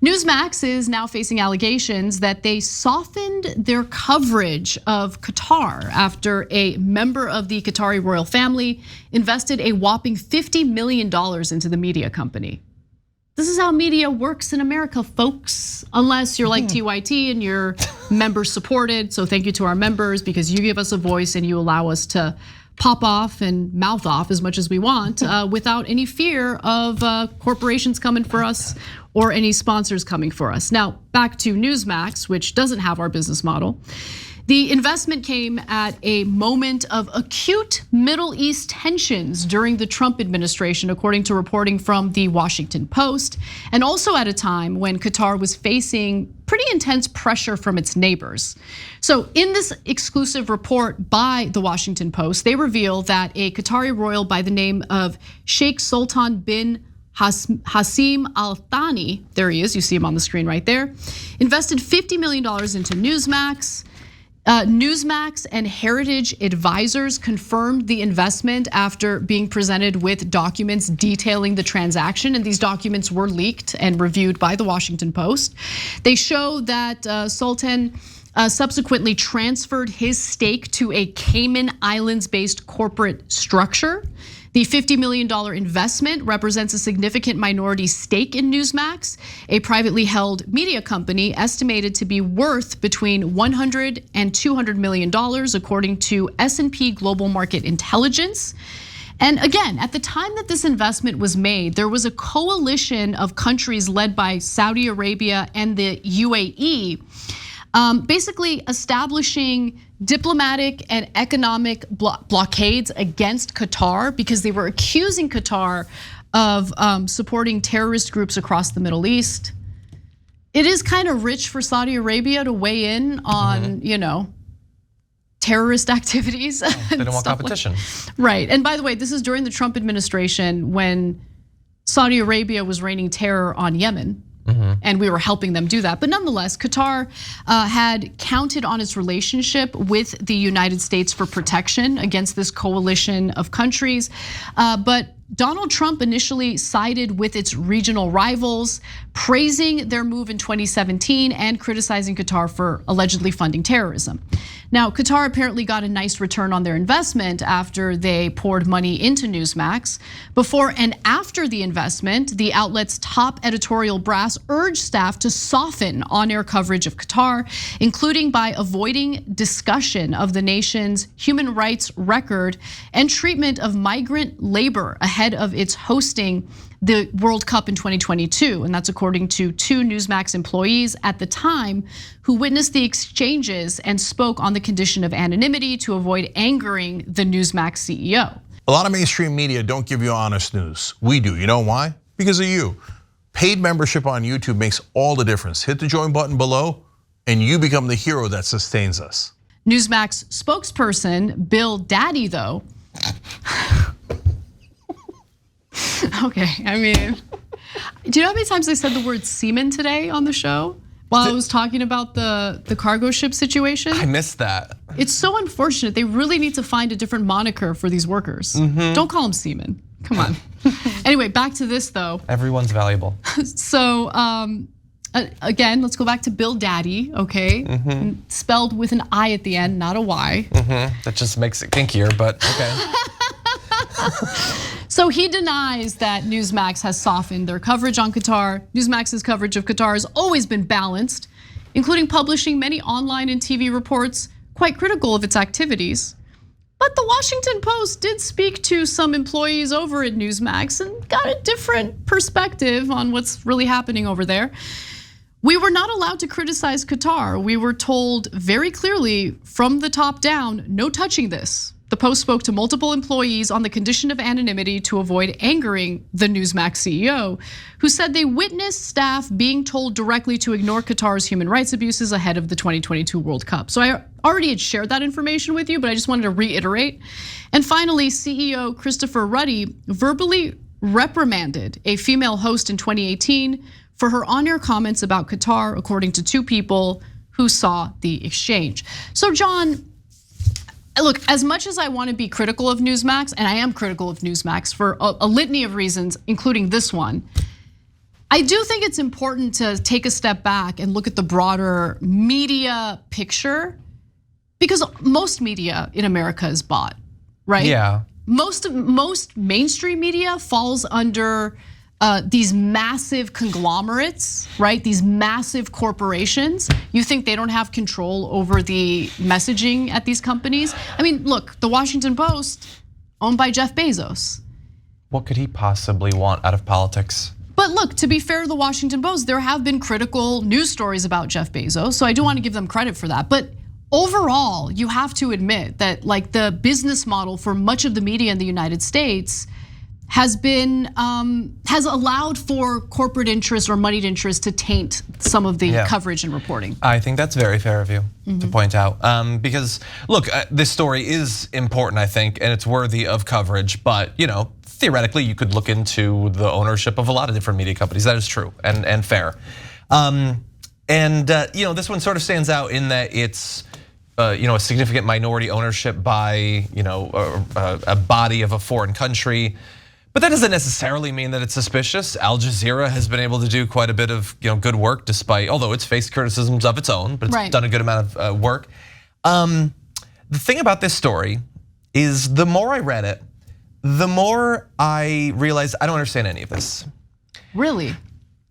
Newsmax is now facing allegations that they softened their coverage of Qatar after a member of the Qatari royal family invested a whopping $50 million into the media company. This is how media works in America, folks, unless you're like TYT and you're member supported. So thank you to our members because you give us a voice and you allow us to pop off and mouth off as much as we want without any fear of corporations coming for us or any sponsors coming for us. Now, back to Newsmax, which doesn't have our business model. The investment came at a moment of acute Middle East tensions during the Trump administration, according to reporting from the Washington Post, and also at a time when Qatar was facing pretty intense pressure from its neighbors. So in this exclusive report by the Washington Post, they reveal that a Qatari royal by the name of Sheikh Sultan bin Hassim Al Thani, there he is, you see him on the screen right there, invested $50 million into Newsmax. Newsmax and Heritage Advisors confirmed the investment after being presented with documents detailing the transaction, and these documents were leaked and reviewed by the Washington Post. They show that Sultan subsequently transferred his stake to a Cayman Islands-based corporate structure. The $50 million investment represents a significant minority stake in Newsmax, a privately held media company estimated to be worth between $100 and $200 million, according to S&P Global Market Intelligence. And again, at the time that this investment was made, there was a coalition of countries led by Saudi Arabia and the UAE, basically establishing diplomatic and economic blockades against Qatar because they were accusing Qatar of supporting terrorist groups across the Middle East. It is kind of rich for Saudi Arabia to weigh in on, terrorist activities. They don't want competition. Right, and by the way, this is during the Trump administration when Saudi Arabia was raining terror on Yemen. And we were helping them do that. But nonetheless, Qatar had counted on its relationship with the United States for protection against this coalition of countries. But Donald Trump initially sided with its regional rivals, praising their move in 2017 and criticizing Qatar for allegedly funding terrorism. Now, Qatar apparently got a nice return on their investment after they poured money into Newsmax. Before and after the investment, the outlet's top editorial brass urged staff to soften on-air coverage of Qatar, including by avoiding discussion of the nation's human rights record and treatment of migrant labor ahead of its hosting the World Cup in 2022, and that's according to two Newsmax employees at the time who witnessed the exchanges and spoke on the condition of anonymity to avoid angering the Newsmax CEO. A lot of mainstream media don't give you honest news. We do, you know why? Because of you. Paid membership on YouTube makes all the difference. Hit the join button below and you become the hero that sustains us. Newsmax spokesperson Bill Daddy, though, okay, I mean, do you know how many times I said the word semen today on the show while I was talking about the cargo ship situation? I missed that. It's so unfortunate. They really need to find a different moniker for these workers. Don't call them semen. Come on. Anyway, back to this though. Everyone's valuable. So again, let's go back to Bill Daddy, okay? Spelled with an I at the end, not a Y. That just makes it kinkier, but okay. So he denies that Newsmax has softened their coverage on Qatar. Newsmax's coverage of Qatar has always been balanced, including publishing many online and TV reports quite critical of its activities. But the Washington Post did speak to some employees over at Newsmax and got a different perspective on what's really happening over there. We were not allowed to criticize Qatar. We were told very clearly from the top down, no touching this. The Post spoke to multiple employees on the condition of anonymity to avoid angering the Newsmax CEO, who said they witnessed staff being told directly to ignore Qatar's human rights abuses ahead of the 2022 World Cup. So I already had shared that information with you, but I just wanted to reiterate. And finally, CEO Christopher Ruddy verbally reprimanded a female host in 2018 for her on-air comments about Qatar, according to two people who saw the exchange. So John, look, as much as I want to be critical of Newsmax, and I am critical of Newsmax for a litany of reasons, including this one, I do think it's important to take a step back and look at the broader media picture, because most media in America is bought, right? Yeah. Most mainstream media falls under these massive conglomerates, right? These massive corporations. You think they don't have control over the messaging at these companies? I mean, look, the Washington Post, owned by Jeff Bezos. What could he possibly want out of politics? But look, to be fair to the Washington Post, there have been critical news stories about Jeff Bezos, so I do want to give them credit for that. But overall, you have to admit that like the business model for much of the media in the United States has allowed for corporate interest or moneyed interest to taint some of the coverage and reporting. I think that's very fair of you to point out, because look, this story is important, I think, and it's worthy of coverage. But theoretically, you could look into the ownership of a lot of different media companies. That is true and fair. This one sort of stands out in that it's a significant minority ownership by a body of a foreign country. But that doesn't necessarily mean that it's suspicious. Al Jazeera has been able to do quite a bit of good work, despite, although it's faced criticisms of its own, but it's done a good amount of work. The thing about this story is the more I read it, the more I realized I don't understand any of this. Really?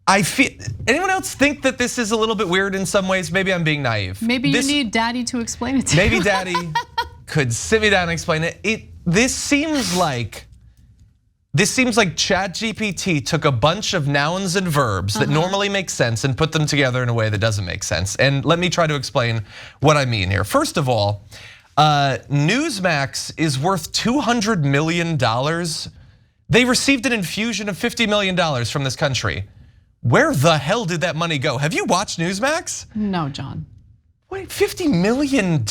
I feel, anyone else think that this is a little bit weird in some ways? Maybe I'm being naive. Maybe you need Daddy to explain it to you. Maybe Daddy could sit me down and explain it. This seems like ChatGPT took a bunch of nouns and verbs that normally make sense and put them together in a way that doesn't make sense. And let me try to explain what I mean here. First of all, Newsmax is worth $200 million. They received an infusion of $50 million from this country. Where the hell did that money go? Have you watched Newsmax? No, John. Wait, $50 million?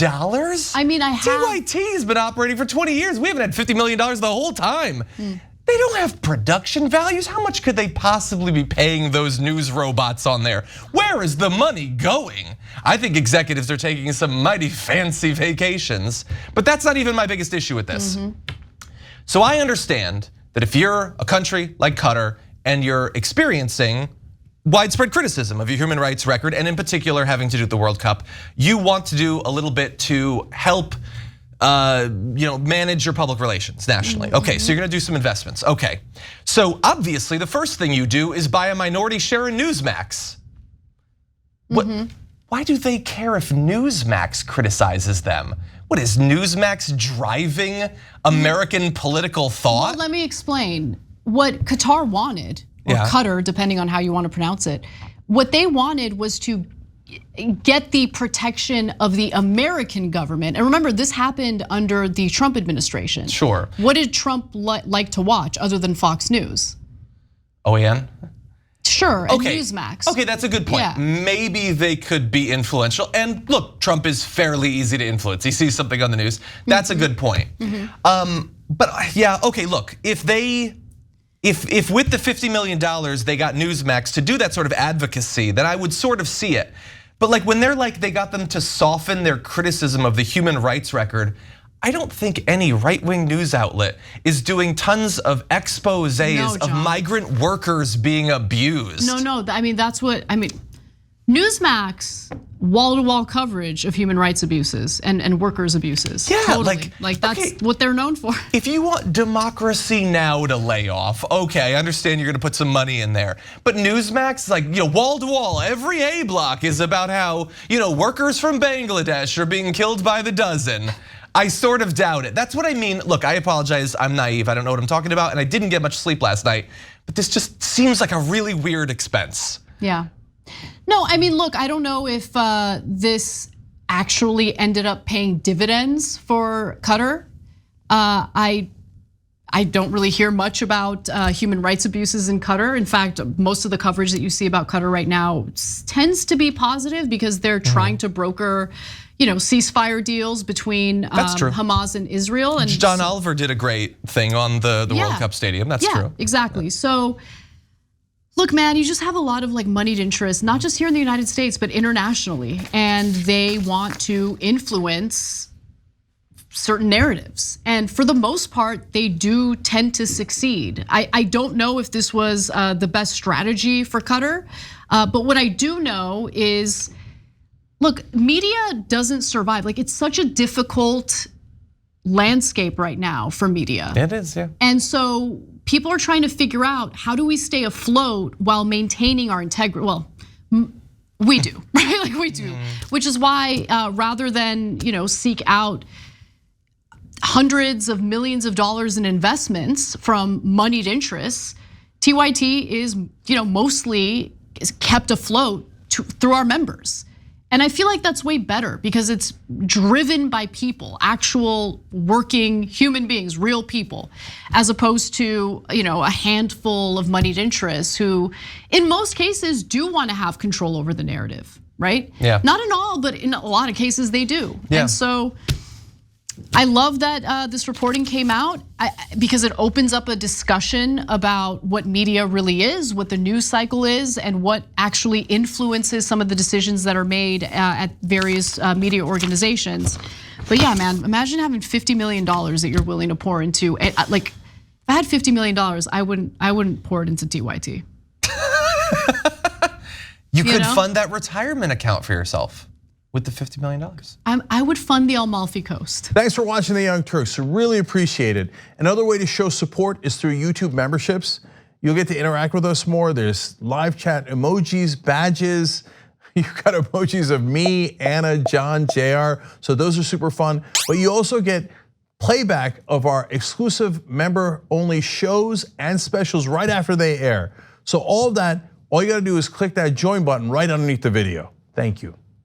I mean, I have. DYT has been operating for 20 years. We haven't had $50 million the whole time. They don't have production values. How much could they possibly be paying those news robots on there? Where is the money going? I think executives are taking some mighty fancy vacations, but that's not even my biggest issue with this. So I understand that if you're a country like Qatar and you're experiencing widespread criticism of your human rights record, and in particular having to do with the World Cup, you want to do a little bit to help manage your public relations nationally. Okay, so you're gonna do some investments. Okay, so obviously the first thing you do is buy a minority share in Newsmax. Why do they care if Newsmax criticizes them? What is Newsmax driving American political thought? Well, let me explain. What Qatar wanted, or Qatar, depending on how you want to pronounce it, what they wanted was to get the protection of the American government. And remember, this happened under the Trump administration. Sure. What did Trump like to watch other than Fox News? OAN? Sure, and Newsmax. Okay, that's a good point. Yeah. Maybe they could be influential. And look, Trump is fairly easy to influence. He sees something on the news. That's a good point. But yeah, okay, look, if with the $50 million they got Newsmax to do that sort of advocacy, then I would sort of see it. But like when they're like they got them to soften their criticism of the human rights record, I don't think any right-wing news outlet is doing tons of exposés of migrant workers being abused. No, I mean Newsmax, wall-to-wall coverage of human rights abuses and workers' abuses. Yeah, totally. Like that's what they're known for. If you want Democracy Now! To lay off, okay, I understand you're gonna put some money in there. But Newsmax, like wall to wall, every A block is about how workers from Bangladesh are being killed by the dozen. I sort of doubt it. That's what I mean. Look, I apologize, I'm naive, I don't know what I'm talking about, and I didn't get much sleep last night. But this just seems like a really weird expense. Yeah. No, I mean, look, I don't know if this actually ended up paying dividends for Qatar. I don't really hear much about human rights abuses in Qatar. In fact, most of the coverage that you see about Qatar right now tends to be positive because they're trying to broker, ceasefire deals between Hamas and Israel. And John Oliver did a great thing on the World Cup stadium. That's true. Exactly. So. Look, man, you just have a lot of moneyed interest, not just here in the United States, but internationally. And they want to influence certain narratives. And for the most part, they do tend to succeed. I don't know if this was the best strategy for Qatar, but what I do know is, look, media doesn't survive. Like, it's such a difficult landscape right now for media. It is, yeah. And so people are trying to figure out, how do we stay afloat while maintaining our integrity? Well, we do, right? Like, we do, which is why rather than seek out hundreds of millions of dollars in investments from moneyed interests, TYT is mostly kept afloat through our members. And I feel like that's way better because it's driven by people, actual working human beings, real people, as opposed to a handful of moneyed interests who, in most cases, do want to have control over the narrative, right? Yeah. Not in all, but in a lot of cases they do. Yeah. And so I love that this reporting came out because it opens up a discussion about what media really is, what the news cycle is, and what actually influences some of the decisions that are made at various media organizations. But yeah, man, imagine having $50 million that you're willing to pour into. Like, if I had $50 million, I wouldn't pour it into TYT. You could fund that retirement account for yourself with the $50 million. I would fund the Amalfi Coast. Thanks for watching The Young Turks, really appreciate it. Another way to show support is through YouTube memberships. You'll get to interact with us more. There's live chat emojis, badges. You've got emojis of me, Anna, John, JR. So those are super fun. But you also get playback of our exclusive member-only shows and specials right after they air. So all of that, all you gotta do is click that join button right underneath the video. Thank you.